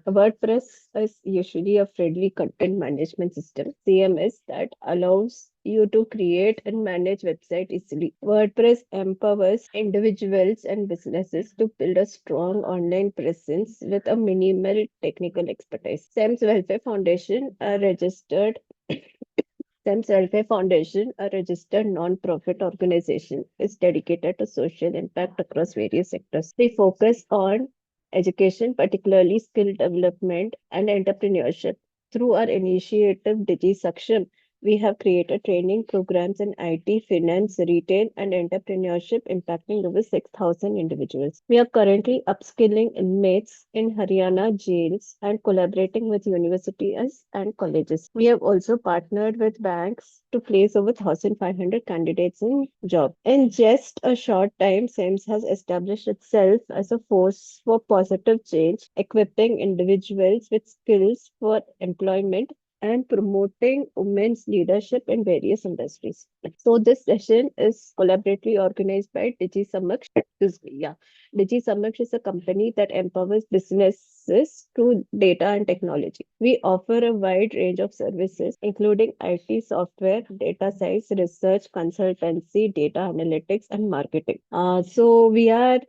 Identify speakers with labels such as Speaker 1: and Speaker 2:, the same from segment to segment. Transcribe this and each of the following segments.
Speaker 1: WordPress is usually a friendly content management system, CMS, that allows you to create and manage website easily. WordPress empowers individuals and businesses to build a strong online presence with a minimal technical expertise. SAM's Welfare Foundation, a registered STEM's Welfare Foundation, a registered non-profit organization, is dedicated to social impact across various sectors. They focus on education, particularly skill development and entrepreneurship. Through our initiative Digi Saksham, we have created training programs in IT, finance, retail, and entrepreneurship impacting over 6,000 individuals. We are currently upskilling inmates in Haryana jails and collaborating with universities and colleges. We have also partnered with banks to place over 1,500 candidates in job. In just a short time, SIMS has established itself as a force for positive change, equipping individuals with skills for employment and promoting women's leadership in various industries. So this session is collaboratively organized by Digi Samaksh. Digi Samaksh is a company that empowers businesses through data and technology. We offer a wide range of services, including IT software, data science, research, consultancy, data analytics, and marketing. So we are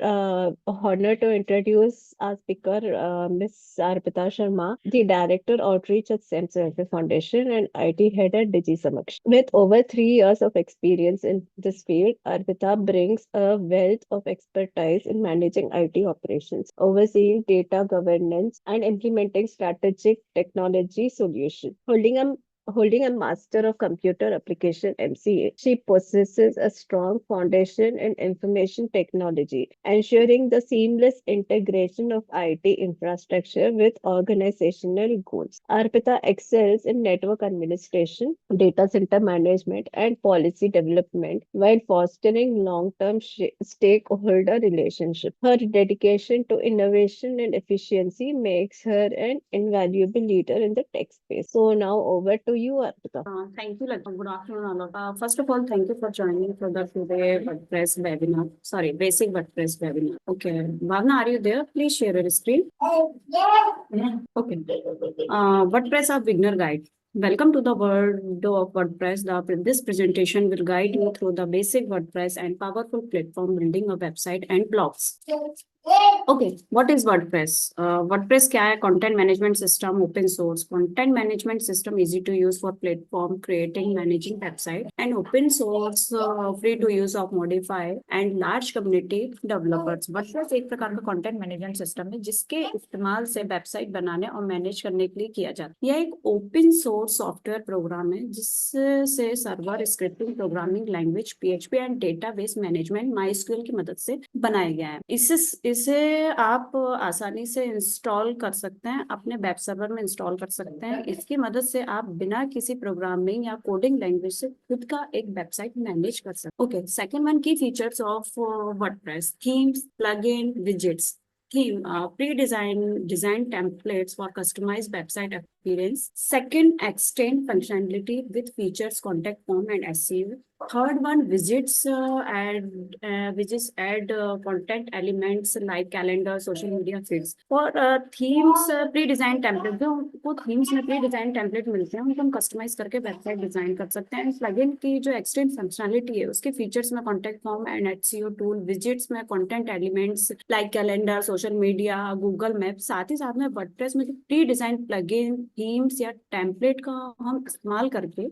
Speaker 1: honored to introduce our speaker, Ms. Arpita Sharma, the Director Outreach at SAM's Welfare Foundation and IT Head at Digi Samaksh. With over 3 years of experience in this field, Arpita brings a wealth of expertise in managing IT operations, overseeing data governance, and implementing strategic technology solutions. Holding a Master of Computer Application MCA, she possesses a strong foundation in information technology, ensuring the seamless integration of IT infrastructure with organizational goals. Arpita excels in network administration, data center management, and policy development while fostering long-term stakeholder relationships. Her dedication to innovation and efficiency makes her an invaluable leader in the tech space. So now over to you, Arpita.
Speaker 2: Thank you, Lakshmi. Good afternoon, all of first of all, thank you for joining for the today WordPress webinar. Sorry, basic WordPress webinar. Okay, Bhavna, are you there? Please share your screen. Yeah. Okay. WordPress, a beginner guide. Welcome to the world of WordPress. This presentation will guide you through the basic WordPress and powerful platform building a website and blogs. Okay, what is WordPress? WordPress क्या है? Content management system, open source. Content management system easy to use for platform creating, managing website, and open source free to use of modify and large community developers. WordPress एक प्रकार का content management system है जिसके इस्तेमाल से website बनाने और manage करने के लिए किया जाता है। यह एक ओपन सोर्स सॉफ्टवेयर प्रोग्राम है जिससे server, scripting, programming language, PHP and database management MySQL की मदद से बनाया गया है। इसे आप आसानी से इंस्टॉल कर सकते हैं, अपने वेब सर्वर में इंस्टॉल कर सकते हैं। इसकी मदद से आप बिना किसी प्रोग्रामिंग या कोडिंग लैंग्वेज से खुद का एक वेबसाइट मैनेज कर सकते हैं। ओके, सेकंड वन, की features of WordPress: themes, plugin, widgets. Theme, design templates for customized website appearance. Second, extend functionality with features, contact form, and SEO. Third one, widgets add content elements like calendar, social media feeds. For themes, pre-designed template, जो आपको themes में pre-designed template मिलते हैं उनको हम customize करके website design कर सकते हैं। plugin की जो extend functionality है उसके features में contact form and SEO tool, widgets में content elements like calendar, social media, Google Maps, साथ ही साथ में WordPress में pre-designed plugin, themes या template का हम इस्तेमाल करके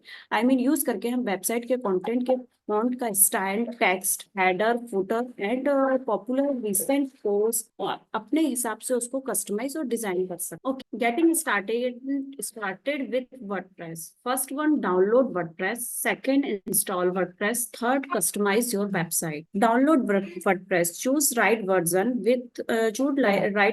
Speaker 2: यूज करके हम वेबसाइट के कंटेंट के फॉन्ट का style, text, header, footer and popular recent post अपने हिसाब से उसको कस्टमाइज और डिजाइन कर सकते। Okay, getting started with WordPress. First one, download WordPress. Second, install WordPress. Third, customize your website. Download WordPress. Choose right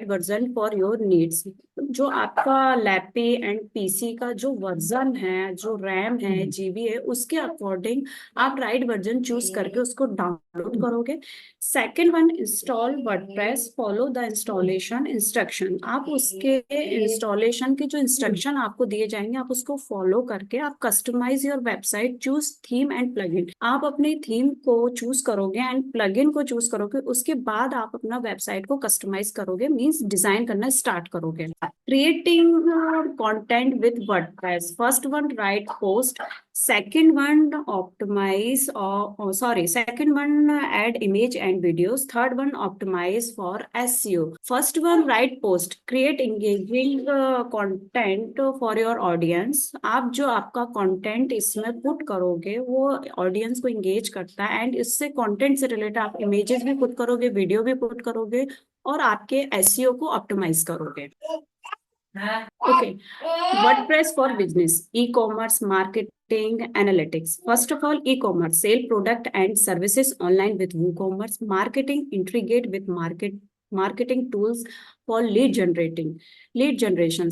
Speaker 2: version for your needs. जो आपका lappy and PC का जो वर्जन है, जो रैम है, जीबी है, उसके अकॉर्डिंग आप राइट वर्जन चूज करके उसको डाउनलोड डाउनलोड करोगे। Second one, install WordPress, follow the installation instruction. आप उसके इंस्टॉलेशन के जो इंस्ट्रक्शन आपको दिए जाएंगे आप उसको फॉलो करके आप customize your website, choose theme and plugin. आप अपनी थीम को चूज करोगे एंड प्लगइन को चूज करोगे, उसके बाद आप अपना वेबसाइट को कस्टमाइज करोगे, मींस डिजाइन करना स्टार्ट करोगे। Creating content with WordPress, first one right post, second one optimize second one add image and videos, third one optimize for SEO, first one write post, create engaging content for your audience। आप जो आपका content इसमें put करोगे वो audience को engage करता है and इससे कंटेंट से रिलेटेड आप इमेजेस भी पुट करोगे, वीडियो भी पुट करोगे और आपके एसईओ को ऑप्टिमाइज करोगे। Okay, WordPress for business, e-commerce, marketing, analytics. First of all, e-commerce, sell product and services online with WooCommerce. Marketing, integrate with marketing tools for lead generation.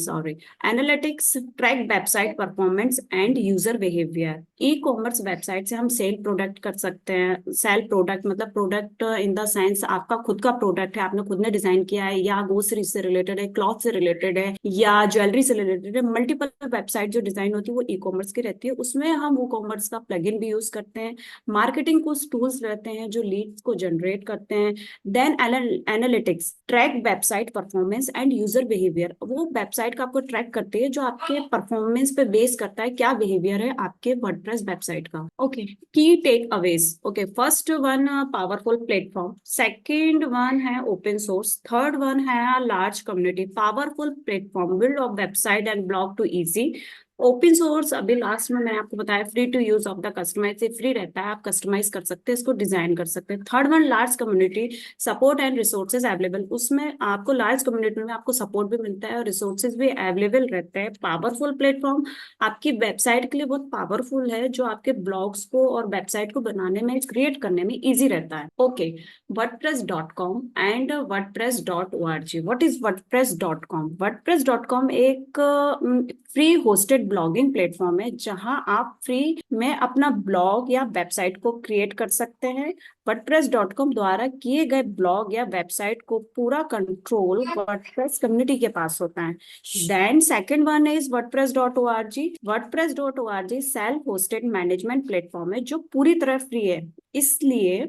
Speaker 2: Analytics, track website performance and user behavior. E-commerce website से हम cell product कर सकते हैं। Cell product मतलब product in the sense आपका खुद का product है, आपने खुद ने डिजाइन किया है, या ग्रोसरी से रिलेटेड है, क्लॉथ से रिलेटेड है, या ज्वेलरी से रिलेटेड है। मल्टीपल वेबसाइट जो डिजाइन होती है वो ई कॉमर्स की रहती है, उसमें हम वो कॉमर्स का प्लगइन भी यूज करते हैं। मार्केटिंग कुछ टूल्स रहते हैं जो लीड्स को जनरेट करते हैं। Then analytics, track website performance and user behaviour. वो वेबसाइट का आपको ट्रैक करती है जो आपके परफॉर्मेंस पे बेस करता है, क्या बिहेवियर है आपके वर्डप्रेस वेबसाइट का। Okay, key takeaways. Okay, first one powerful platform, second one है ओपन सोर्स, थर्ड वन है large community. Powerful platform, build of website and blog to easy. Open source अभी last में मैंने आपको बताया, free to use of the customize, से free रहता है, आप कस्टमाइज कर सकते हैं, इसको डिजाइन कर सकते हैं। Third one large community, support and resources available, उसमें आपको लार्ज कम्युनिटी में आपको सपोर्ट भी मिलता है और रिसोर्सेज भी अवेलेबल रहते हैं। पावरफुल प्लेटफॉर्म आपकी वेबसाइट के लिए बहुत पावरफुल है, जो आपके ब्लॉग्स को और वेबसाइट को बनाने में, क्रिएट करने में ईजी रहता है। Okay, wordpress.com and wordpress.org। What is wordpress.com? wordpress.com एक फ्री होस्टेड ब्लॉगिंग प्लेटफॉर्म है जहां आप फ्री में अपना ब्लॉग या वेबसाइट को क्रिएट कर सकते हैं। WordPress.com द्वारा किए गए ब्लॉग या वेबसाइट को पूरा कंट्रोल वर्डप्रेस कम्युनिटी के पास होता है। Then second one is WordPress.org। WordPress.org self hosted management platform है जो पूरी तरह फ्री है, इसलिए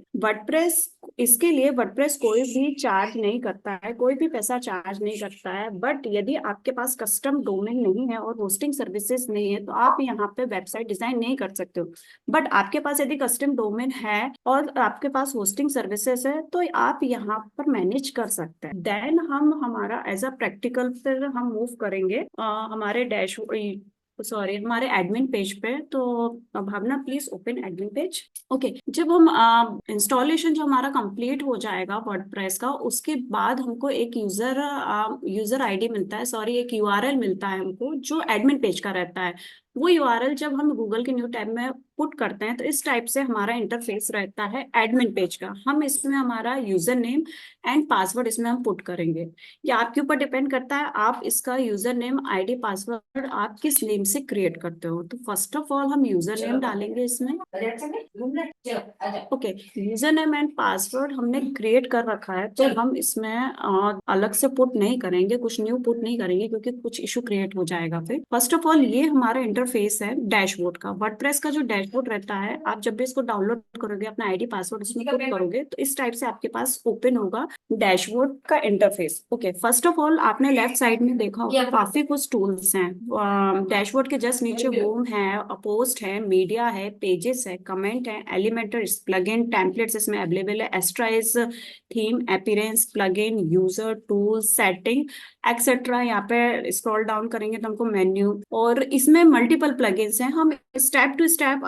Speaker 2: इसके लिए वर्डप्रेस कोई भी चार्ज नहीं करता है, कोई भी पैसा चार्ज नहीं करता है। बट यदि आपके पास कस्टम डोमेन नहीं है और होस्टिंग सर्विसेज नहीं है तो आप यहाँ पे वेबसाइट डिजाइन नहीं कर सकते हो। बट आपके पास यदि कस्टम डोमेन है और आपके पास होस्टिंग सर्विसेज है तो आप यहाँ पर मैनेज कर सकते हैं। देन हम हमारा एज अ प्रैक्टिकल फिर हम मूव करेंगे हमारे हमारे एडमिन पेज पे। तो Bhavna please open admin page. Okay, जब हम इंस्टॉलेशन जो हमारा कंप्लीट हो जाएगा वर्डप्रेस का, उसके बाद हमको एक यूजर आईडी मिलता है, एक यूआरएल मिलता है हमको जो एडमिन पेज का रहता है। वो यूआरएल जब हम गूगल के न्यू टैब में पुट करते हैं तो इस टाइप से हमारा इंटरफेस रहता है एडमिन पेज का। हम इसमें हमारा यूजर नेम एंड पासवर्ड इसमें हम पुट करेंगे। ये आपके ऊपर डिपेंड करता है, आप इसका यूजर नेम आईडी पासवर्ड आप किस नेम से क्रिएट करते हो। तो फर्स्ट ऑफ ऑल हम यूजर नेम डालेंगे इसमें। Okay, user name and password हमने क्रिएट कर रखा है तो हम इसमें अलग से पुट नहीं करेंगे, कुछ न्यू पुट नहीं करेंगे क्योंकि कुछ इशू क्रिएट हो जाएगा फिर। फर्स्ट ऑफ ऑल ये हमारा इंटरफेस है डैशबोर्ड का। वर्डप्रेस का जो डैशबोर्ड रहता है, आप जब भी इसको डाउनलोड करोगे, अपना आईडी पासवर्ड इसमें पुट करोगे तो इस टाइप से आपके पास ओपन होगा डैशबोर्ड का interface. Okay, first of all आपने लेफ्ट साइड में देखा होगा काफी कुछ टूल्स हैं। डैशबोर्ड के जस्ट नीचे होम है, पोस्ट है, मीडिया है, पेजेस है, कमेंट है, एलिमेंटर, प्लगइन, टेम्पलेट्स इसमें अवेलेबल है, एक्स्ट्राइज, theme, appearance, plugin, user, tools, setting etcetera. यहाँ पे स्क्रॉल डाउन करेंगे तो हमको मेन्यू, और इसमें मल्टीपल प्लगइन्स हैं। हम step to step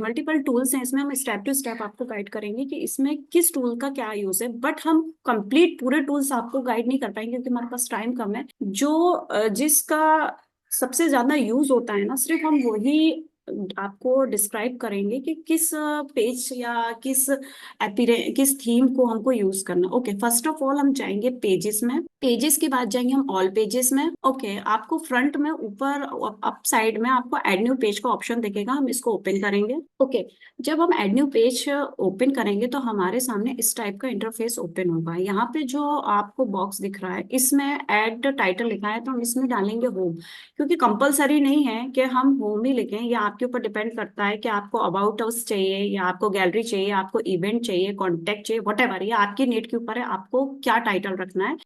Speaker 2: multiple tools हैं इसमें, हम स्टेप टू स्टेप आपको गाइड करेंगे कि इसमें किस टूल का क्या यूज है। बट हम कंप्लीट पूरे टूल्स आपको गाइड नहीं कर पाएंगे क्योंकि हमारे पास टाइम कम है। जो जिसका सबसे ज्यादा यूज होता है ना, सिर्फ हम वही आपको डिस्क्राइब करेंगे कि किस पेज या किस थीम को हमको यूज करना। ओके, फर्स्ट ऑफ ऑल हम जाएंगे पेजेस में। पेजेस के बाद जाएंगे हम ऑल पेजेस में। ओके, आपको फ्रंट में ऊपर अप साइड में आपको ऐड न्यू पेज का ऑप्शन दिखेगा, हम इसको ओपन करेंगे। ओके, जब हम ऐड न्यू पेज ओपन करेंगे तो हमारे सामने इस टाइप का इंटरफेस ओपन होगा। यहाँ पे जो आपको बॉक्स दिख रहा है इसमें ऐड टाइटल लिखा है, तो हम इसमें डालेंगे होम, क्योंकि कंपलसरी नहीं है कि हम होम ही लिखें, या आपके ऊपर डिपेंड करता है कि आपको अबाउट अस चाहिए या आपको गैलरी चाहिए, आपको इवेंट चाहिए, कॉन्टेक्ट चाहिए, वट एवर, ये आपकी नीड के ऊपर है आपको क्या टाइटल रखना है।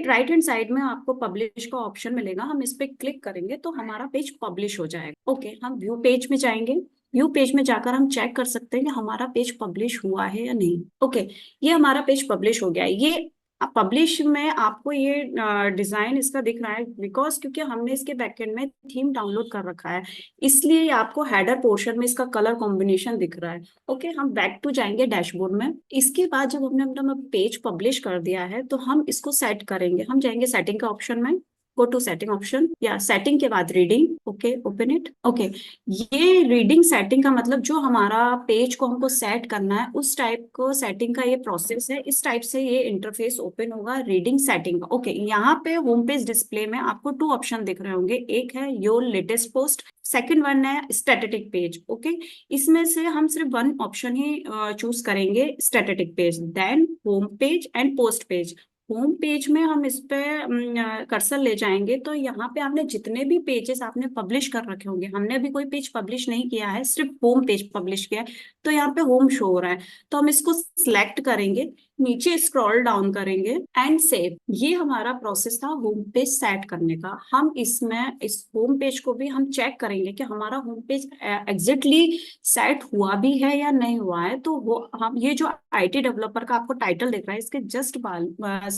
Speaker 2: राइट हैंड साइड में आपको पब्लिश का ऑप्शन मिलेगा, हम इस पे क्लिक करेंगे तो हमारा पेज पब्लिश हो जाएगा। ओके, हम व्यू पेज में जाएंगे। व्यू पेज में जाकर हम चेक कर सकते हैं कि हमारा पेज पब्लिश हुआ है या नहीं। ओके, ये हमारा पेज पब्लिश हो गया है। ये पब्लिश में आपको ये डिजाइन इसका दिख रहा है बिकॉज क्योंकि हमने इसके बैकएंड में थीम डाउनलोड कर रखा है, इसलिए ये आपको हेडर पोर्शन में इसका कलर कॉम्बिनेशन दिख रहा है। ओके, हम बैक टू जाएंगे डैशबोर्ड में। इसके बाद जब हमने अपना पेज पब्लिश कर दिया है तो हम इसको सेट करेंगे। हम जाएंगे सेटिंग का ऑप्शन में, गो टू सेटिंग ऑप्शन, या सेटिंग के बाद reading. Okay, open it. Okay, ये रीडिंग सेटिंग का मतलब जो हमारा पेज को हमको सेट करना है उस टाइप को सेटिंग का ये प्रोसेस है। इस टाइप से ये इंटरफेस ओपन होगा रीडिंग सेटिंग का। ओके, यहाँ पे होम पेज डिस्प्ले में आपको 2 ऑप्शन दिख रहे होंगे, एक है your latest post, second one है स्टैटिक पेज। ओके, इसमें से हम सिर्फ वन ऑप्शन ही चूज करेंगे, static page, then home page and post page. Home page में हम इस पे कर्सर ले जाएंगे तो यहाँ पे आपने जितने भी पेजेस आपने पब्लिश कर रखे होंगे, हमने अभी कोई पेज पब्लिश नहीं किया है, सिर्फ होम पेज पब्लिश किया है, तो यहाँ पे होम शो हो रहा है। तो हम इसको सिलेक्ट करेंगे, नीचे स्क्रॉल डाउन करेंगे एंड सेव। ये हमारा प्रोसेस था होम पेज सेट करने का। हम इसमें इस होम पेज को भी हम चेक करेंगे कि हमारा होम पेज एग्जैक्टली सेट हुआ भी है या नहीं हुआ है। तो वो हम ये जो आईटी डेवलपर का आपको टाइटल दिख रहा है इसके जस्ट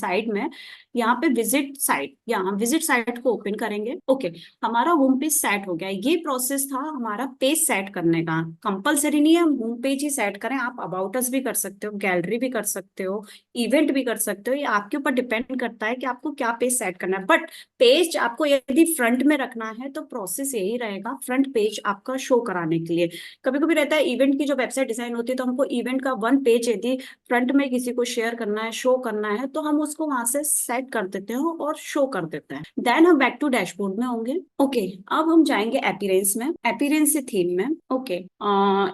Speaker 2: साइड में यहाँ पे विजिट साइट, यहाँ विजिट साइट को ओपन करेंगे। ओके, हमारा होम पेज सेट हो गया। ये प्रोसेस था हमारा पेज सेट करने का। कंपलसरी नहीं है हम होम पेज ही सेट करें, आप अबाउट अस भी कर सकते हो, गैलरी भी कर सकते हो, इवेंट भी कर सकते हो, ये आपके ऊपर डिपेंड करता है कि आपको क्या पेज सेट करना है। बट पेज आपको यदि फ्रंट में रखना है तो प्रोसेस यही रहेगा, फ्रंट पेज आपका शो कराने के लिए। कभी कभी रहता है इवेंट की जो वेबसाइट डिजाइन होती है तो हमको इवेंट का वन पेज यदि फ्रंट में किसी को शेयर करना है, शो करना है, तो हम उसको वहां से सेट कर देते हैं और शो कर देते हैं। देन हम बैक टू डैशबोर्ड में होंगे। ओके, अब हम जाएंगे अपीयरेंस में, अपीयरेंस से थीम में। Okay,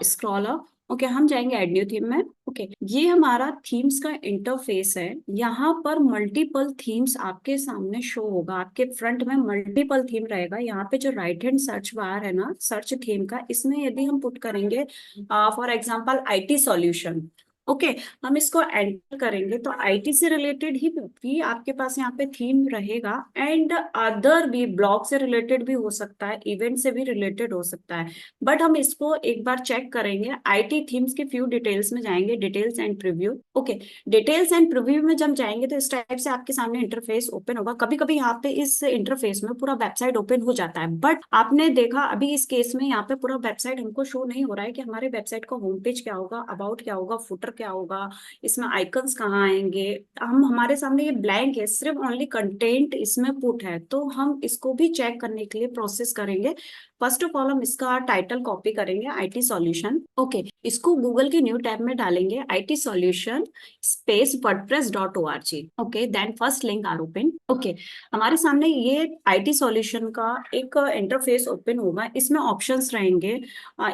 Speaker 2: scroll up. ओके, हम जाएंगे एड न्यू थीम में। ओके, ये हमारा थीम्स का इंटरफेस है। यहाँ पर मल्टीपल थीम्स आपके सामने शो होगा, आपके फ्रंट में मल्टीपल थीम रहेगा। यहाँ पे जो राइट हैंड सर्च बार है ना सर्च थीम का, इसमें यदि हम पुट करेंगे for example IT solution, okay, हम इसको एंटर करेंगे तो आईटी से रिलेटेड ही भी आपके पास यहाँ पे थीम रहेगा, एंड अदर भी ब्लॉग से रिलेटेड भी हो सकता है, इवेंट से भी रिलेटेड हो सकता है। बट हम इसको एक बार चेक करेंगे, आईटी थीम्स के फ्यू डिटेल्स में जाएंगे, details and preview. Okay, details and preview में जब जाएंगे तो इस टाइप से आपके सामने इंटरफेस ओपन होगा। कभी कभी यहाँ पे इस इंटरफेस में पूरा वेबसाइट ओपन हो जाता है, बट आपने देखा अभी इस केस में यहाँ पे पूरा वेबसाइट हमको शो नहीं हो रहा है कि हमारे वेबसाइट का होम पेज क्या होगा, अबाउट क्या होगा, फुटर क्या होगा, इसमें आइकन्स कहाँ आएंगे। हम हमारे सामने ये ब्लैंक है, सिर्फ ओनली कंटेंट इसमें पुट है। तो हम इसको भी चेक करने के लिए प्रोसेस करेंगे। फर्स्ट ऑफ ऑल हम इसका टाइटल कॉपी करेंगे, आईटी सॉल्यूशन। ओके, इसको गूगल की न्यू टैब में डालेंगे, IT solution space wordpress.org। Okay, then first link are open. Okay, हमारे सामने ये आईटी सॉल्यूशन का एक इंटरफेस ओपन होगा। इसमें ऑप्शंस रहेंगे,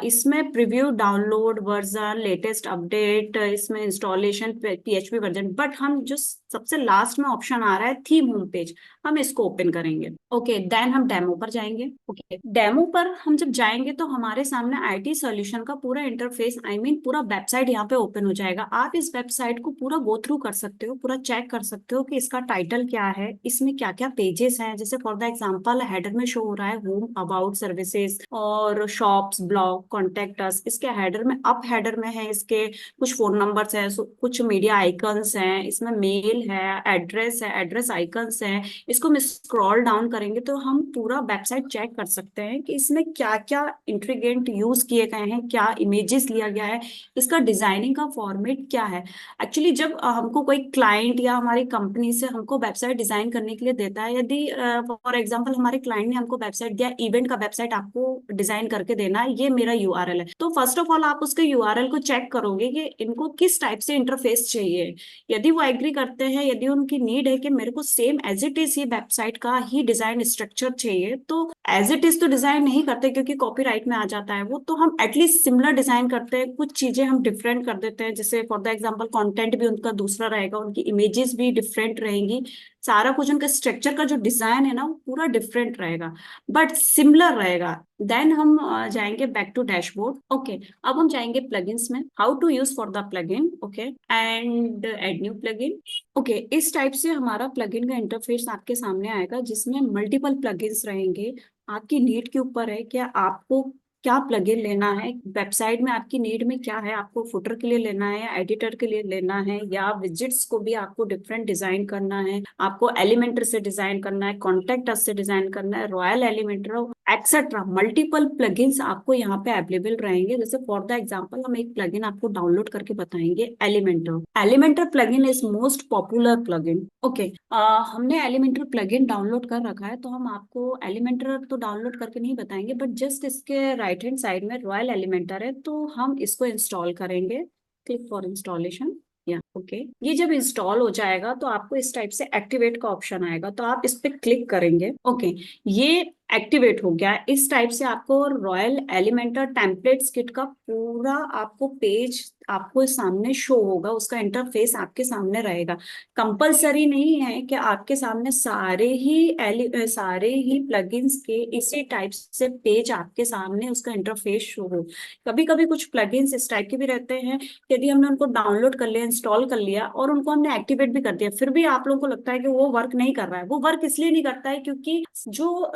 Speaker 2: इसमें preview, download, version, latest update, इसमें इंस्टॉलेशन, पीएचपी वर्जन। बट हम जो सबसे लास्ट में ऑप्शन आ रहा है थीम होम पेज, हम इसको ओपन करेंगे। ओके, देन हम डेमो पर जाएंगे। ओके, डेमो पर हम जब जाएंगे तो हमारे सामने आईटी सॉल्यूशन का पूरा इंटरफेस, आई मीन पूरा वेबसाइट यहाँ पे ओपन हो जाएगा। आप इस वेबसाइट को पूरा गो थ्रू कर सकते हो, पूरा चेक कर सकते हो कि इसका टाइटल क्या है, इसमें क्या क्या पेजेस हैं। जैसे फॉर द एग्जांपल हेडर में शो हो रहा है होम, अबाउट, सर्विसेज और शॉप्स, ब्लॉग, कॉन्टेक्ट अस। इसके हेडर में, अप हेडर में है इसके कुछ फोन नंबर्स हैं, कुछ मीडिया आइकन्स हैं, इसमें मेल है, एड्रेस आइकन्स हैं। इसको हम स्क्रॉल डाउन करेंगे तो हम पूरा वेबसाइट चेक कर सकते हैं कि इसमें क्या क्या इंट्रीगेंट यूज किए गए हैं, क्या इमेजेस लिया गया है, इसका डिजाइनिंग का फॉर्मेट क्या है। एक्चुअली जब हमको कोई क्लाइंट या हमारी कंपनी से हमको वेबसाइट डिजाइन करने के लिए देता है, यदि फॉर एग्जांपल हमारे क्लाइंट ने हमको वेबसाइट दिया, इवेंट का वेबसाइट आपको डिजाइन करके देना है, ये मेरा यूआरएल है, तो फर्स्ट ऑफ ऑल आप उसके यूआरएल को चेक करोगे कि इनको किस टाइप से इंटरफेस चाहिए। यदि वो एग्री करते हैं, यदि उनकी नीड है कि मेरे को सेम एज इट इज ये वेबसाइट का ही डिजाइन स्ट्रक्चर चाहिए, तो एज इट इज तो डिजाइन नहीं करते क्योंकि कॉपीराइट में आ जाता है वो, तो हम एटलीस्ट सिमिलर डिजाइन करते हैं, कुछ चीजें हम डिफरेंट कर देते हैं, जैसे फॉर द एग्जांपल कंटेंट भी उनका दूसरा रहेगा, उनकी इमेजेस भी डिफरेंट रहेंगी, सारा कुछ उनका स्ट्रक्चर का जो डिजाइन है ना वो पूरा डिफरेंट रहेगा बट सिमिलर रहेगा। देन हम जाएंगे बैक टू डैशबोर्ड। ओके, अब हम जाएंगे प्लगइन्स में, how to use for the plugin, okay, and add new plugin. Okay, इस टाइप से हमारा प्लगइन का इंटरफेस आपके सामने आएगा जिसमें मल्टीपल प्लगइन्स रहेंगे। आपकी नीड के ऊपर है कि आपको क्या प्लगइन लेना है, वेबसाइट में आपकी नीड में क्या है, आपको फुटर के लिए लेना है या एडिटर के लिए लेना है, या विजिट्स को भी आपको डिफरेंट डिजाइन करना है, आपको एलिमेंटर से डिजाइन करना है, कॉन्टेक्ट अस से डिजाइन करना है, royal Elementor etcetera. Multiple plugins आपको यहाँ पे अवेलेबल रहेंगे। जैसे फॉर द एग्जांपल हम एक प्लगइन आपको डाउनलोड करके बताएंगे, Elementor. Elementor plugin is most popular plugin. Okay, हमने एलिमेंटर प्लगइन डाउनलोड कर रखा है, तो हम आपको एलिमेंटर तो डाउनलोड करके नहीं बताएंगे, बट जस्ट इसके राइट हैंड साइड में रॉयल एलिमेंटर है, तो हम इसको इंस्टॉल करेंगे। क्लिक फॉर इंस्टॉलेशन, या ओके, ये जब इंस्टॉल हो जाएगा तो आपको इस टाइप से एक्टिवेट का ऑप्शन आएगा, तो आप इस पे क्लिक करेंगे। ओके, ये एक्टिवेट हो गया। इस टाइप से आपको रॉयल एलिमेंटर टेम्पलेट्स किट का पूरा आपको पेज आपको सामने शो होगा, उसका इंटरफेस आपके सामने रहेगा। कंपलसरी नहीं है कि आपके सामने सारे ही प्लगइन्स के इसी टाइप से पेज आपके सामने उसका इंटरफेस शो हो। कभी कभी कुछ प्लगइन्स इस टाइप के भी रहते हैं, यदि हमने उनको डाउनलोड कर लिया, इंस्टॉल कर लिया और उनको हमने एक्टिवेट भी कर दिया, फिर भी आप लोगों को लगता है कि वो वर्क नहीं कर रहा है। वो वर्क इसलिए नहीं करता है क्योंकि जो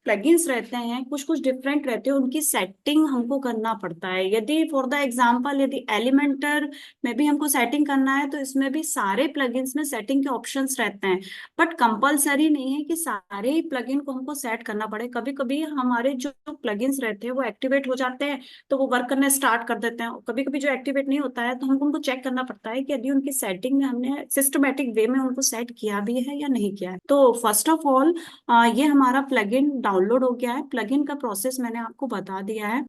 Speaker 2: प्लगइन्स रहते हैं कुछ कुछ डिफरेंट रहते हैं, उनकी सेटिंग हमको करना पड़ता है। यदि फॉर द एग्जांपल यदि एलिमेंटर में भी हमको सेटिंग करना है, तो इसमें भी सारे प्लगइन्स में सेटिंग के ऑप्शंस रहते हैं, बट कंपलसरी नहीं है कि सारे ही प्लगइन को हमको सेट करना पड़े। कभी कभी हमारे जो प्लगइन्स रहते हैं वो एक्टिवेट हो जाते हैं तो वो वर्क करना स्टार्ट कर देते हैं, कभी कभी जो एक्टिवेट नहीं होता है तो हमको उनको चेक करना पड़ता है कि यदि उनकी सेटिंग में हमने सिस्टमेटिक वे में उनको सेट किया भी है या नहीं किया है। तो फर्स्ट ऑफ ऑल ये हमारा प्लगइन डाउनलोड हो गया है, प्लगइन का प्रोसेस मैंने आपको बता दिया है।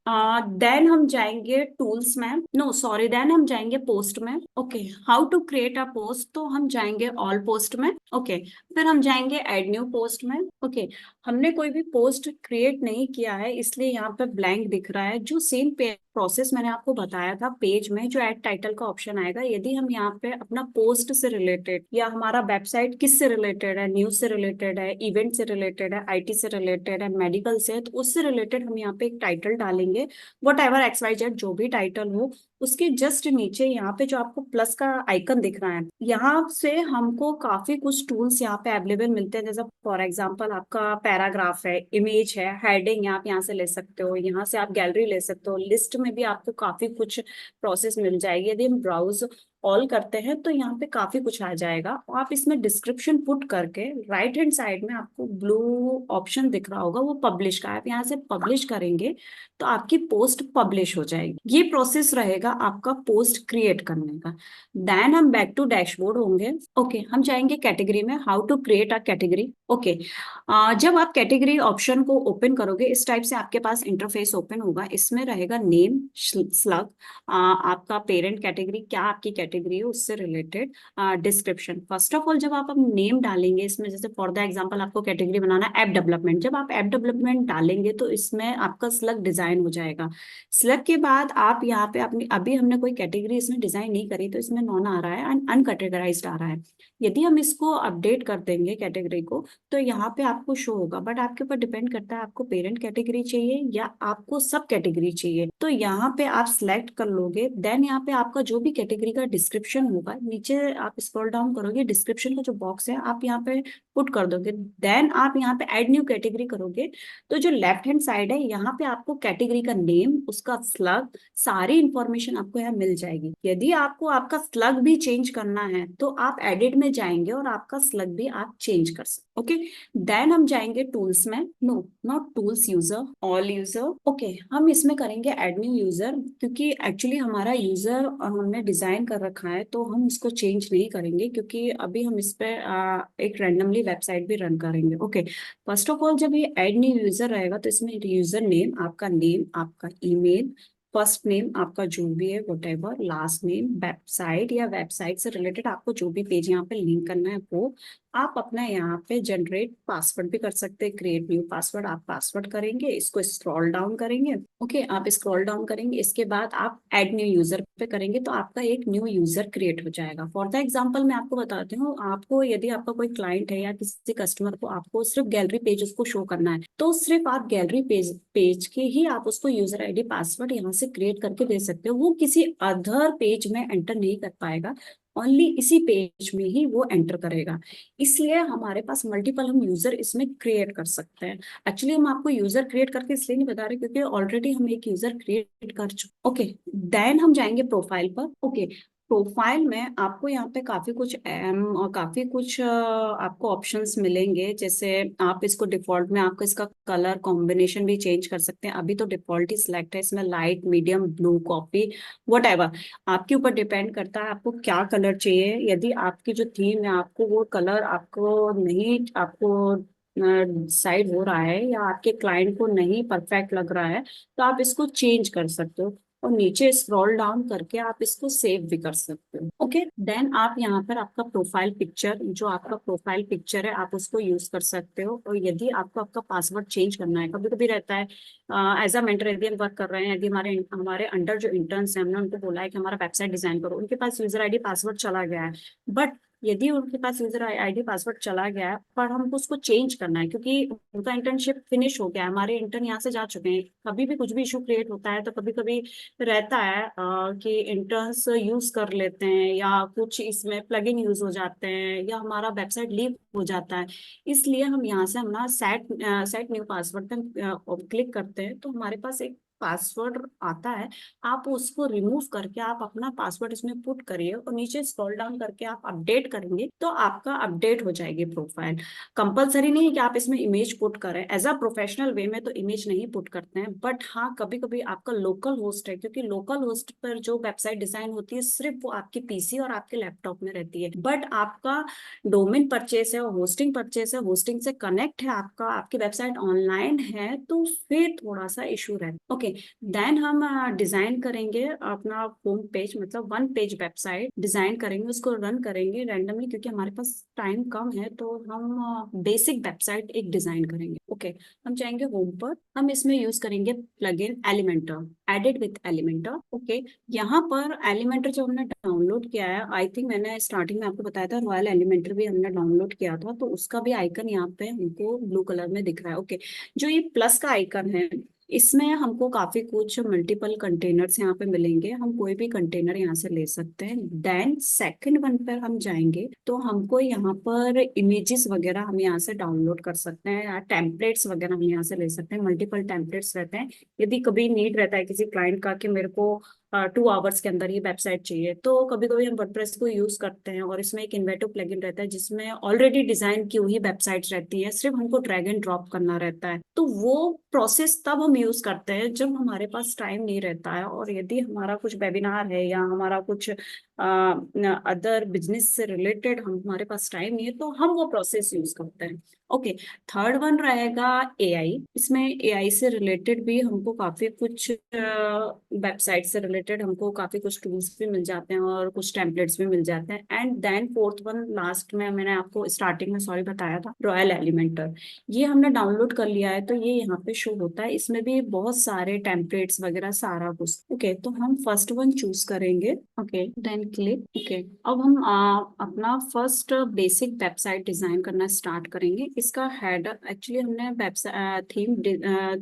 Speaker 2: देन हम जाएंगे टूल्स में, नो सॉरी, देन हम जाएंगे पोस्ट में। Okay, how to create a post, तो हम जाएंगे ऑल पोस्ट में। ओके, फिर हम जाएंगे एड न्यू पोस्ट में। ओके, हमने कोई भी पोस्ट क्रिएट नहीं किया है इसलिए यहाँ पे ब्लैंक दिख रहा है। जो सेम प्रोसेस मैंने आपको बताया था, पेज में जो ऐड टाइटल का ऑप्शन आएगा, यदि हम यहाँ पे अपना पोस्ट से रिलेटेड या हमारा वेबसाइट किस से रिलेटेड है, न्यूज से रिलेटेड है, इवेंट से रिलेटेड है, आईटी से रिलेटेड है, मेडिकल से, तो उससे रिलेटेड हम यहाँ पे एक टाइटल डालेंगे, वट एवर XYZ जो भी टाइटल हो। उसके जस्ट नीचे यहाँ पे जो आपको प्लस का आइकन दिख रहा है, यहाँ से हमको काफी कुछ टूल्स यहाँ पे अवेलेबल मिलते हैं। जैसे फॉर एग्जांपल आपका पैराग्राफ है, इमेज है, हेडिंग आप यहाँ से ले सकते हो, यहाँ से आप गैलरी ले सकते हो, लिस्ट में भी आपको काफी कुछ प्रोसेस मिल जाएगी। यदि हम ब्राउज ऑल करते हैं तो यहाँ पे काफी कुछ आ जाएगा। आप इसमें डिस्क्रिप्शन पुट करके राइट हैंड साइड में आपको ब्लू ऑप्शन दिख रहा होगा, वो पब्लिश का, आप यहाँ से पब्लिश करेंगे तो आपकी पोस्ट पब्लिश हो जाएगी। ये प्रोसेस रहेगा आपका पोस्ट क्रिएट करने का। देन हम बैक टू डैशबोर्ड होंगे। ओके, हम जाएंगे कैटेगरी में, how to create a category. Okay, जब आप कैटेगरी ऑप्शन को ओपन करोगे इस टाइप से आपके पास इंटरफेस ओपन होगा। इसमें रहेगा नेम, स्लग, आपका पेरेंट कैटेगरी, क्या आपकी कैटेगरी है उससे related, description. First of all जब आप नेम डालेंगे इसमें, जैसे फॉर द एग्जांपल आपको कैटेगरी बनाना ऐप डेवलपमेंट, जब आप ऐप डेवलपमेंट डालेंगे तो इसमें आपका स्लग डिजाइन हो जाएगा। स्लग के बाद आप यहाँ पे अपनी, अभी हमने कोई कैटेगरी इसमें डिजाइन नहीं करी तो इसमें नॉन आ रहा है एंड अनकैटेगराइज्ड आ रहा है। यदि हम इसको अपडेट कर देंगे कैटेगरी को तो यहाँ पे आपको शो होगा, बट आपके ऊपर डिपेंड करता है आपको पेरेंट कैटेगरी चाहिए या आपको सब कैटेगरी चाहिए। तो यहाँ पे आप सिलेक्ट कर लोगे। देन यहाँ पे आपका जो भी कैटेगरी का डिस्क्रिप्शन होगा, नीचे आप स्क्रॉल डाउन करोगे, डिस्क्रिप्शन का जो बॉक्स है आप यहाँ पे पुट कर दोगे, देन आप यहाँ पे ऐड न्यू कैटेगरी करोगे, तो जो लेफ्ट हैंड साइड है यहाँ पे आपको कैटेगरी का नेम, उसका स्लग, सारी इंफॉर्मेशन आपको यहाँ मिल जाएगी। यदि आपको आपका स्लग भी चेंज करना है तो आप एडिट में जाएंगे और आपका स्लग भी आप चेंज कर सकते। ओके, देन हम जाएंगे टूल्स में, no not tools, user, all user. Okay, हम इसमें करेंगे एड न्यू यूजर, क्योंकि एक्चुअली हमारा यूजर हमने डिजाइन कर रखा है तो हम इसको चेंज नहीं करेंगे, क्योंकि अभी हम इस पे एक रैंडमली वेबसाइट भी रन करेंगे। ओके, फर्स्ट ऑफ ऑल जब ये एड न्यू यूजर रहेगा तो इसमें यूजर नेम, आपका ईमेल, फर्स्ट नेम आपका जो भी है वटेवर, लास्ट नेम, वेबसाइट या वेबसाइट से रिलेटेड आपको जो भी पेज यहाँ पे लिंक करना है वो आप अपना यहाँ पे जनरेट पासवर्ड भी कर सकते हैं, क्रिएट न्यू पासवर्ड, आप पासवर्ड करेंगे, इसको स्क्रॉल डाउन करेंगे। ओके, आप स्क्रॉल डाउन करेंगे, इसके बाद आप ऐड न्यू यूजर पे करेंगे तो आपका एक न्यू यूजर क्रिएट हो जाएगा। फॉर द एग्जांपल मैं आपको बताती हूँ, आपको यदि आपका कोई क्लाइंट है या किसी कस्टमर को आपको सिर्फ गैलरी पेज उसको शो करना है, तो सिर्फ आप गैलरी पेज के ही आप उसको यूजर आईडी पासवर्ड यहाँ से क्रिएट करके दे सकते हो, वो किसी अदर पेज में एंटर नहीं कर पाएगा, ओनली इसी पेज में ही वो एंटर करेगा। इसलिए हमारे पास मल्टीपल हम यूजर इसमें क्रिएट कर सकते हैं। एक्चुअली हम आपको यूजर क्रिएट करके इसलिए नहीं बता रहे क्योंकि ऑलरेडी हम एक यूजर क्रिएट कर चुके। ओके, देन हम जाएंगे प्रोफाइल पर। ओके, प्रोफाइल में आपको यहाँ पे काफी कुछ आपको ऑप्शंस मिलेंगे, जैसे आप इसको डिफॉल्ट में आपको इसका कलर कॉम्बिनेशन भी चेंज कर सकते हैं। अभी तो डिफॉल्ट ही सिलेक्ट है, इसमें light, medium, blue, coffee, what ever आपके ऊपर डिपेंड करता है आपको क्या कलर चाहिए। यदि आपकी जो थीम है आपको वो कलर आपको नहीं, आपको साइड हो रहा है या आपके क्लाइंट को नहीं परफेक्ट लग रहा है, तो आप इसको चेंज कर सकते हो और नीचे स्क्रॉल डाउन करके आप इसको सेव भी कर सकते हो। ओके, देन आप यहाँ पर आपका प्रोफाइल पिक्चर, जो आपका प्रोफाइल पिक्चर है आप उसको यूज कर सकते हो। और यदि आपको आपका पासवर्ड चेंज करना है, कभी कभी रहता है एज अ मेंटर, यदि हम वर्क कर रहे हैं, यदि हमारे हमारे अंडर जो इंटर्न्स हैं, हमने उनको बोला है कि हमारा वेबसाइट डिजाइन करो, उनके पास यूजर आईडी पासवर्ड चला गया है, बट यदि उनके पास यूजर आईडी पासवर्ड चला गया है पर हमको उसको चेंज करना है क्योंकि उनका इंटर्नशिप फिनिश हो गया है, हमारे इंटर्न यहाँ से जा चुके हैं, कभी भी कुछ भी इशू क्रिएट होता है तो कभी कभी रहता है कि इंटर्न्स यूज कर लेते हैं या कुछ इसमें प्लगइन यूज हो जाते हैं या हमारा वेबसाइट लीव हो जाता है। इसलिए हम यहाँ से अपना सेट न्यू पासवर्ड पे क्लिक करते हैं तो हमारे पास एक पासवर्ड आता है, आप उसको रिमूव करके आप अपना पासवर्ड इसमें पुट करिए और नीचे स्क्रॉल डाउन करके आप अपडेट करेंगे तो आपका अपडेट हो जाएगी प्रोफाइल। कंपलसरी नहीं है कि आप इसमें इमेज पुट करें, एज अ प्रोफेशनल वे में तो इमेज नहीं पुट करते हैं, बट हाँ कभी कभी आपका लोकल होस्ट है, क्योंकि लोकल होस्ट पर जो वेबसाइट डिजाइन होती है सिर्फ वो आपके पीसी और आपके लैपटॉप में रहती है, बट आपका डोमेन परचेस है और होस्टिंग परचेस है, होस्टिंग से कनेक्ट है आपका, आपकी वेबसाइट ऑनलाइन है, तो फिर थोड़ा सा इशू रहता है। ओके, देन हम डिजाइन करेंगे अपना होम पेज, मतलब वन पेज वेबसाइट डिजाइन करेंगे, उसको रन करेंगे रैंडमली, क्योंकि हमारे पास टाइम कम है तो हम बेसिक वेबसाइट एक डिजाइन करेंगे। ओके, हम जाएंगे होम पर, हम इसमें यूज करेंगे plugin Elementor, edit with Elementor. Okay, यहाँ पर एलिमेंटर जो हमने डाउनलोड किया है, आई थिंक मैंने स्टार्टिंग में आपको बताया था, रॉयल एलिमेंटर भी हमने डाउनलोड किया था, तो उसका भी आइकन यहाँ पे हमको ब्लू कलर में दिख रहा है। ओके, जो ये प्लस का आइकन है इसमें हमको काफी कुछ मल्टीपल कंटेनर्स यहाँ पे मिलेंगे, हम कोई भी कंटेनर यहाँ से ले सकते हैं। देन सेकंड वन पर हम जाएंगे तो हमको यहाँ पर इमेजेस वगैरह हम यहाँ से डाउनलोड कर सकते हैं, टेम्पलेट्स वगैरह हम यहाँ से ले सकते हैं, मल्टीपल टेम्पलेट्स रहते हैं। यदि कभी नीड रहता है किसी क्लाइंट का कि मेरे को 2 आवर्स के अंदर ये वेबसाइट चाहिए, तो कभी कभी हम वर्डप्रेस को यूज करते हैं और इसमें एक इन्वेटो प्लगइन रहता है जिसमें ऑलरेडी डिजाइन की हुई वेबसाइट रहती है, सिर्फ हमको ड्रैग एंड ड्रॉप करना रहता है। तो वो प्रोसेस तब हम यूज करते हैं जब हमारे पास टाइम नहीं रहता है, और यदि हमारा कुछ वेबिनार है या हमारा कुछ अदर बिजनेस से रिलेटेड हमारे पास टाइम नहीं है तो हम वो प्रोसेस यूज करते हैं। ओके, थर्ड वन रहेगा एआई। इसमें एआई से रिलेटेड भी हमको काफी कुछ वेबसाइट से रिलेटेड हमको काफी कुछ टूल्स भी मिल जाते हैं और कुछ टेम्पलेट्स भी मिल जाते हैं। And then fourth one last में मैंने आपको स्टार्टिंग में सॉरी बताया था, रॉयल एलिमेंटर, ये हमने डाउनलोड कर लिया है तो ये यहाँ पे शो होता है, इसमें भी बहुत सारे टेम्पलेट्स वगैरह सारा कुछ। ओके, तो हम फर्स्ट वन चूज करेंगे। Okay, then click. ओके, अब हम अपना फर्स्ट बेसिक वेबसाइट डिजाइन करना स्टार्ट करेंगे। इसका हेडर एक्चुअली हमने वेबसाइट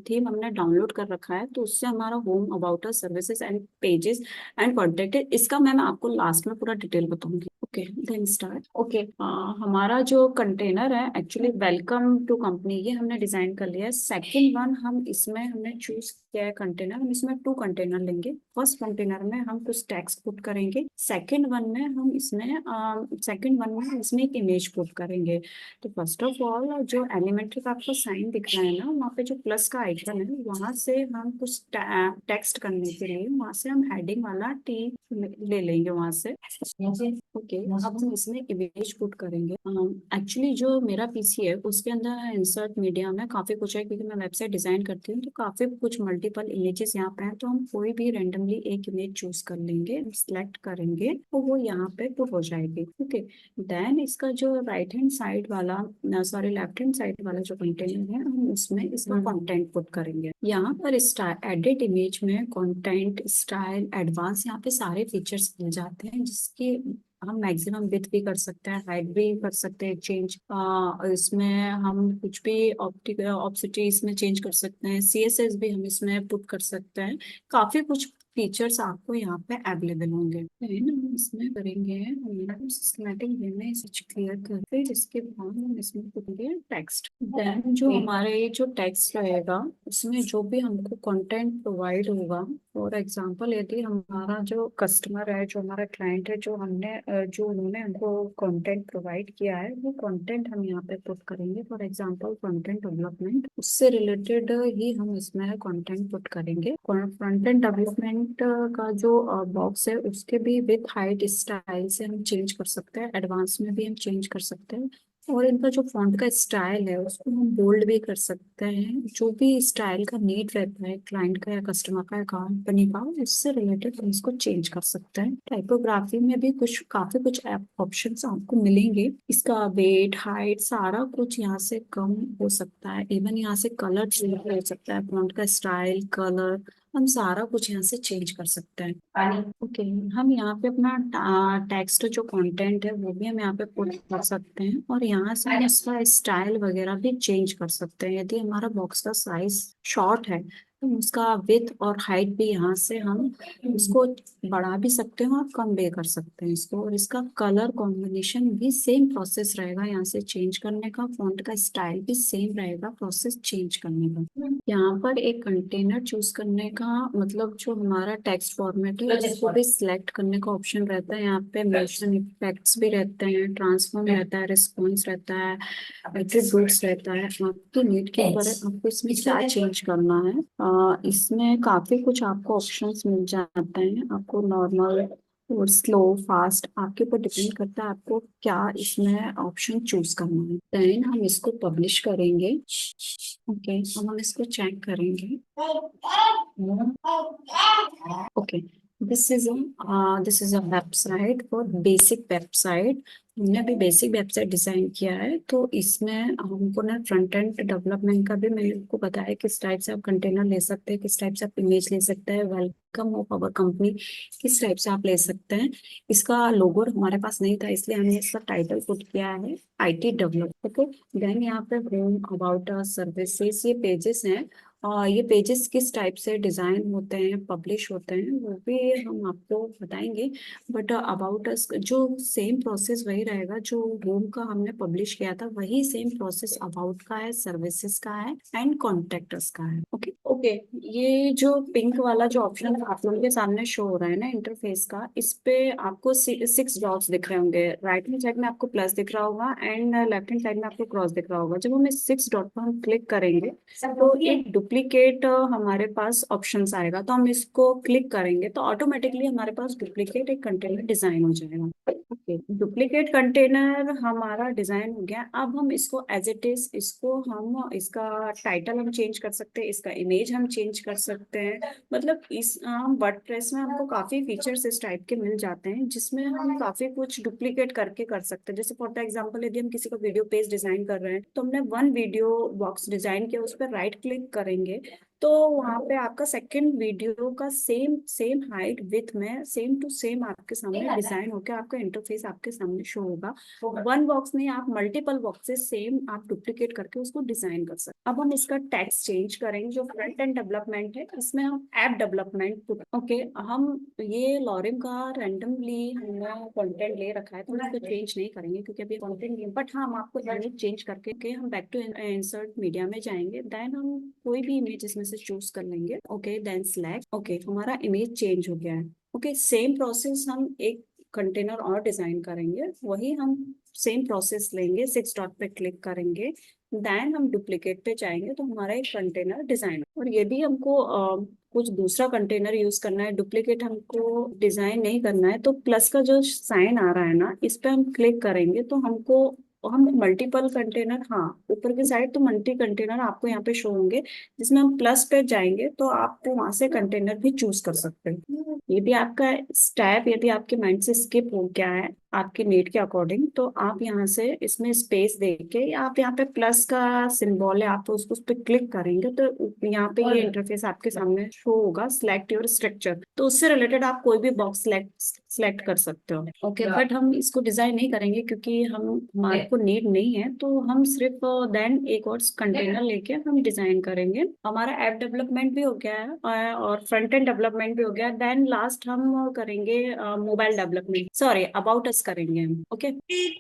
Speaker 2: थीम हमने डाउनलोड कर रखा है, तो उससे हमारा home, about us, services and pages and contact, इसका मैं आपको लास्ट में पूरा डिटेल बताऊंगी। Okay then start. ओके, हमारा जो कंटेनर है एक्चुअली वेलकम टू कंपनी, ये हमने डिजाइन कर लिया है। सेकंड वन हम इसमें हमने चूज किया है कंटेनर, हम इसमें 2 कंटेनर लेंगे। फर्स्ट कंटेनर में हम कुछ टेक्स्ट पुट करेंगे, सेकंड वन में हम इसमें एक इमेज पुट करेंगे। तो फर्स्ट ऑफ ऑल जो एलिमेंट्री का आपको साइन दिख रहा है ना, वहाँ पे जो प्लस का आइकन है, वहां से हम कुछ टेक्स्ट करने के लिए वहां से हम हेडिंग वाला टी ले लेंगे वहां से। ओके, अब हम इसमें इमेज पुट करेंगे। एक्चुअली जो मेरा पीसी है उसके अंदर इंसर्ट मीडिया में काफी कुछ है, क्योंकि मैं वेबसाइट डिजाइन करती हूँ तो काफी कुछ मल्टीपल इमेजेस यहाँ पे हैं। तो हम कोई भी रेंडमली एक इमेज चूज कर लेंगे, सिलेक्ट करेंगे तो वो यहाँ पे पुट हो जाएगी। ओके, देन इसका जो राइट हैंड साइड वाला, सॉरी लेफ्ट हैंड साइड वाला जो कंटेनर है, हम उसमें इसका कंटेंट पुट करेंगे। यहाँ पर एडिट इमेज में कंटेंट, स्टाइल, एडवांस, यहाँ पे सारे फीचर्स मिल जाते हैं, जिसकी हम मैक्सिमम विड्थ भी कर सकते हैं, हाइट भी कर सकते हैं चेंज। इसमें हम कुछ भी ऑप्सिटी इसमें चेंज कर सकते हैं, सीएसएस भी हम इसमें पुट कर सकते हैं। काफी कुछ फीचर्स आपको यहाँ पे अवेलेबल होंगे। देन हम इसमें करेंगे, हम सिस्टमैटिक वे में इसे क्लियर करके इसके बाद हम इसमें करेंगे टेक्स्ट। देन जो हमारे जो टेक्स्ट रहेगा उसमें जो भी हमको कंटेंट प्रोवाइड होगा, फॉर एग्जांपल यदि हमारा जो कस्टमर है, जो हमारा क्लाइंट है, जो उन्होंने हमको कंटेंट प्रोवाइड किया है, वो कंटेंट हम यहाँ पे पुट करेंगे। फॉर एग्जांपल कंटेंट डेवलपमेंट, उससे रिलेटेड ही हम इसमें कंटेंट पुट करेंगे। फ्रंट एंड डेवलपमेंट का जो बॉक्स है उसके भी विथ हाइट स्टाइल से हम चेंज कर सकते हैं, एडवांस में भी हम चेंज कर सकते हैं। और इनका जो फॉन्ट का स्टाइल है उसको हम बोल्ड भी कर सकते हैं। जो भी स्टाइल का नीड रहता है क्लाइंट का या कस्टमर का या कंपनी का, उससे रिलेटेड हम इसको चेंज कर सकते हैं। टाइपोग्राफी में भी काफी कुछ ऑप्शंस आपको मिलेंगे। इसका वेट, हाइट, सारा कुछ यहाँ से कम हो सकता है। इवन यहाँ से कलर चेंज हो सकता है, फॉन्ट का स्टाइल, कलर, हम सारा कुछ यहाँ से चेंज कर सकते हैं। ओके, हम यहाँ पे अपना टेक्स्ट जो कंटेंट है वो भी हम यहाँ पे पुट कर सकते हैं, और यहाँ से हम इसका स्टाइल वगैरह भी चेंज कर सकते हैं। यदि हमारा बॉक्स का साइज शॉर्ट है तो उसका विथ और हाइट भी यहाँ से हम इसको बढ़ा भी सकते हैं और कम भी कर सकते हैं इसको। और इसका कलर कॉम्बिनेशन भी सेम प्रोसेस रहेगा यहाँ से चेंज करने का, फॉन्ट का स्टाइल भी सेम रहेगा प्रोसेस चेंज करने का। यहाँ पर एक कंटेनर चूज करने का मतलब, जो हमारा टेक्स्ट फॉर्मेट है उसको भी सिलेक्ट करने का ऑप्शन रहता है। यहाँ पे मोशन इफेक्ट्स भी रहते हैं, ट्रांसफॉर्म रहता है, रिस्पॉन्स रहता है, एट्रीब्यूट्स रहता है। आपकी नीड के ऊपर है आपको इसमें क्या चेंज करना है। इसमें काफी कुछ आपको ऑप्शंस मिल जाते हैं। आपको नॉर्मल और स्लो, फास्ट, आपके ऊपर डिपेंड करता है आपको क्या इसमें ऑप्शन चूज करना है। देन हम इसको पब्लिश करेंगे। ओके, अब हम इसको चेक करेंगे। Okay, this is a website for basic website. हमने अभी बेसिक वेबसाइट डिजाइन किया है, तो इसमें हमको ना फ्रंट एंड डेवलपमेंट का भी मैंने आपको बताया किस टाइप से आप कंटेनर ले सकते हैं, किस टाइप से आप इमेज ले सकते हैं, वेलकम ऑफ आवर कंपनी किस टाइप से आप ले सकते हैं। इसका लोगो हमारे पास नहीं था, इसलिए हमने इसका टाइटल पुट किया है IT डेवलप। ओके, देन यहाँ पे होम, अबाउट अस, सर्विसेज, ये पेजेस हैं। ये पेजेस किस टाइप से डिजाइन होते हैं, पब्लिश होते हैं, वो भी हम आपको बताएंगे। बट अबाउट अस जो सेम प्रोसेस वही रहेगा, जो होम का हमने पब्लिश किया था वही सेम प्रोसेस अबाउट का है, सर्विसेज का है एंड कॉन्टेक्टर्स का है। ओके ओके, ये जो पिंक वाला जो ऑप्शन आप लोगों के सामने शो हो रहा है ना इंटरफेस का, इस पे आपको 6 डॉट्स दिख रहे होंगे। राइट हैंड साइड में आपको प्लस दिख रहा होगा एंड लेफ्ट हैंड साइड में आपको क्रॉस दिख रहा होगा। जब हम इस 6 डॉट पर हम क्लिक करेंगे तो एक डुप्लीकेट हमारे पास ऑप्शंस आएगा, तो हम इसको क्लिक करेंगे तो ऑटोमेटिकली हमारे पास डुप्लीकेट एक कंटेनर डिजाइन हो जाएगा। ओके, डुप्लीकेट कंटेनर हमारा डिजाइन हो गया। अब हम इसको एज इट इज, इसको हम इसका टाइटल हम चेंज कर सकते हैं, इसका इमेज हम चेंज कर सकते हैं। मतलब इस वर्डप्रेस में हमको काफी फीचर्स इस टाइप के मिल जाते हैं, जिसमें हम काफी कुछ डुप्लीकेट करके कर सकते हैं। जैसे फॉर एग्जाम्पल यदि हम किसी का वीडियो पेज डिजाइन कर रहे हैं, तो हमने वन वीडियो बॉक्स डिजाइन किया, उस पर राइट क्लिक करेंगे तो वहां पे आपका सेकंड वीडियो का सेम सेम हाइट विथ में सेम टू सेम आपके सामने डिजाइन होकर आपका इंटरफेस आपके सामने शो होगा। वन बॉक्स में आप मल्टीपल बॉक्सेस सेम आप डुप्लीकेट करके उसको डिजाइन कर सकते। अब हम इसका टेक्स्ट चेंज करेंगे। जो फ्रंट एंड डेवलपमेंट है इसमें हम ऐप डेवलपमेंट ओके, हम ये लॉरिम का रैंडमली हमने कंटेंट ले रखा है तो हम इसको चेंज नहीं करेंगे क्योंकि अभी कंटेंट नहीं, बट हाँ हम आपको इमेज चेंज करके हम बैक टू इंसर्ट मीडिया में जाएंगे। देन हम कोई भी इमेज इसमें से चूज कर लेंगे। Okay then select. ओके हमारा इमेज चेंज हो गया है। ओके सेम प्रोसेस हम एक कंटेनर और डिजाइन करेंगे। वही हम सेम प्रोसेस लेंगे, 6 डॉट पे क्लिक करेंगे, देन हम डुप्लीकेट पे जाएंगे तो हमारा एक कंटेनर डिजाइन। और यदि हमको कुछ दूसरा कंटेनर यूज करना है, डुप्लीकेट हमको डिजाइन नहीं करना है, तो प्लस का जो साइन आ रहा है ना इस पे हम क्लिक करेंगे तो हमको हम मल्टीपल कंटेनर, हाँ ऊपर की साइड तो मल्टी कंटेनर आपको यहाँ पे शो होंगे। जिसमें हम प्लस पे जाएंगे तो आप वहां से कंटेनर भी चूज कर सकते हैं। यदि आपका स्टेप यदि आपके माइंड से स्किप हो गया है आपके नीड के अकॉर्डिंग तो आप यहाँ से इसमें स्पेस देके आप यहाँ पे प्लस का सिंबल है आप उसको उस पर क्लिक करेंगे तो यहाँ पे ये इंटरफेस आपके सामने शो होगा। सिलेक्ट योर स्ट्रक्चर, तो उससे रिलेटेड आप कोई भी बॉक्स सिलेक्ट कर सकते हो। ओके बट हम इसको डिजाइन नहीं करेंगे क्योंकि हम हमारे को नीड नहीं है, तो हम सिर्फ देन एक और कंटेनर लेके हम डिजाइन करेंगे। हमारा ऐप डेवलपमेंट भी हो गया है और फ्रंट एंड डेवलपमेंट भी हो गया। देन लास्ट हम करेंगे mobile development, sorry about us करेंगे हम। ओके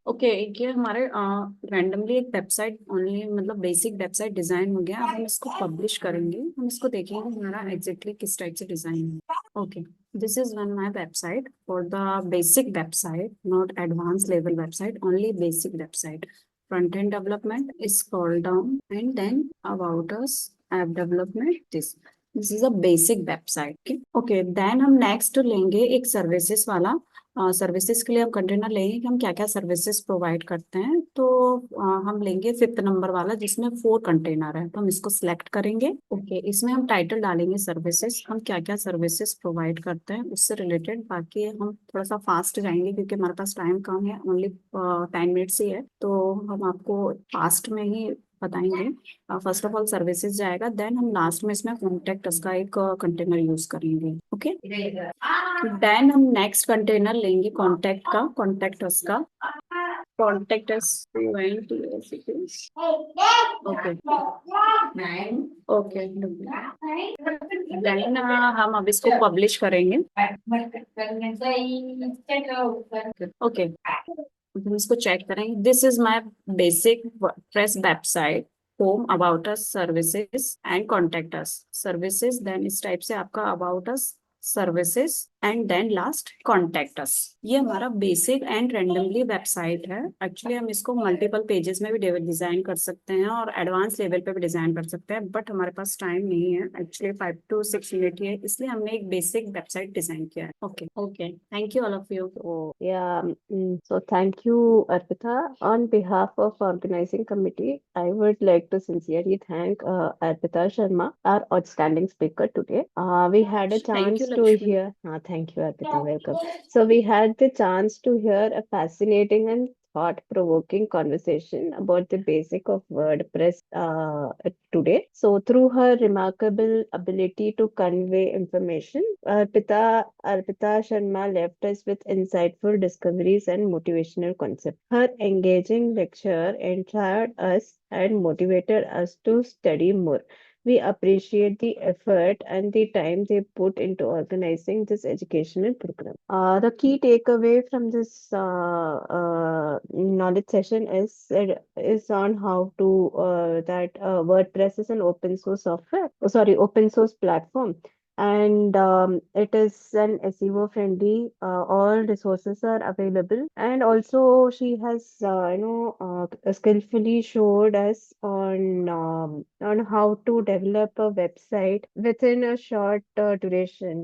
Speaker 2: ओके ये हमारे रैंडमली एक वेबसाइट ओनली मतलब बेसिक वेबसाइट डिजाइन हो गया। अब हम इसको पब्लिश करेंगे, हम इसको देखेंगे हमारा एग्जैक्टली किस टाइप से डिजाइन है। Okay this is one my website for the basic website, not advanced level website, only basic website. Front end development is scroll down and then about us, app development, this is a basic website. Okay okay then हम next लेंगे एक services वाला। Services के लिए हम container लेंगे कि हम क्या क्या सर्विसेज प्रोवाइड करते हैं। तो हम लेंगे 5th नंबर वाला जिसमें 4 कंटेनर है, तो हम इसको सिलेक्ट करेंगे। ओके इसमें हम टाइटल डालेंगे सर्विसेज, हम क्या क्या सर्विसेज प्रोवाइड करते हैं उससे रिलेटेड। बाकी हम थोड़ा सा फास्ट जाएंगे क्योंकि हमारे पास टाइम कम है, ओनली 10 मिनट्स ही है, तो हम आपको फास्ट में ही बताएंगे। फर्स्ट ऑफ ऑल सर्विसेज जाएगा, देन हम लास्ट में इसमें कॉन्टेक्ट का एक कंटेनर यूज करेंगे। ओके देन हम नेक्स्ट कंटेनर लेंगे कॉन्टेक्ट का, कॉन्टेक्ट का कॉन्टेक्ट ओके ओके देन हम अब इसको पब्लिश करेंगे। ओके हम इसको चेक करेंगे। This is my basic WordPress website, home, about us, services and contact us. Services then इस टाइप से आपका about us, services and then last contact us. ये हमारा बेसिक एंड रैंडमली वेबसाइट है। एक्चुअली हम इसको मल्टीपल पेजेस में भी डिजाइन कर सकते हैं और एडवांस लेवल पे भी डिजाइन कर सकते हैं, बट हमारे पास टाइम नहीं है एक्चुअली, 5 to 6 मिनट ही है, इसलिए हमने एक बेसिक वेबसाइट डिजाइन किया है। Okay okay thank you all of you.
Speaker 1: So thank you, Arpita. On behalf of organizing committee, I would like to sincerely thank Arpita Sharma, our outstanding speaker today. We had a
Speaker 2: thank you
Speaker 1: chance to
Speaker 2: Lakshmi.
Speaker 1: hear. Thank you, Arpita. Welcome. So we had the chance to hear a fascinating and thought-provoking conversation about the basic of WordPress today. So through her remarkable ability to convey information, Arpita Sharma left us with insightful discoveries and motivational concepts. Her engaging lecture inspired us and motivated us to study more. We appreciate the effort and the time they put into organizing this educational program. The key takeaway from this knowledge session is on how to that WordPress is an open source software, open source platform, and it is an SEO friendly. All resources are available, and also she has skillfully showed us on how to develop a website within a short duration.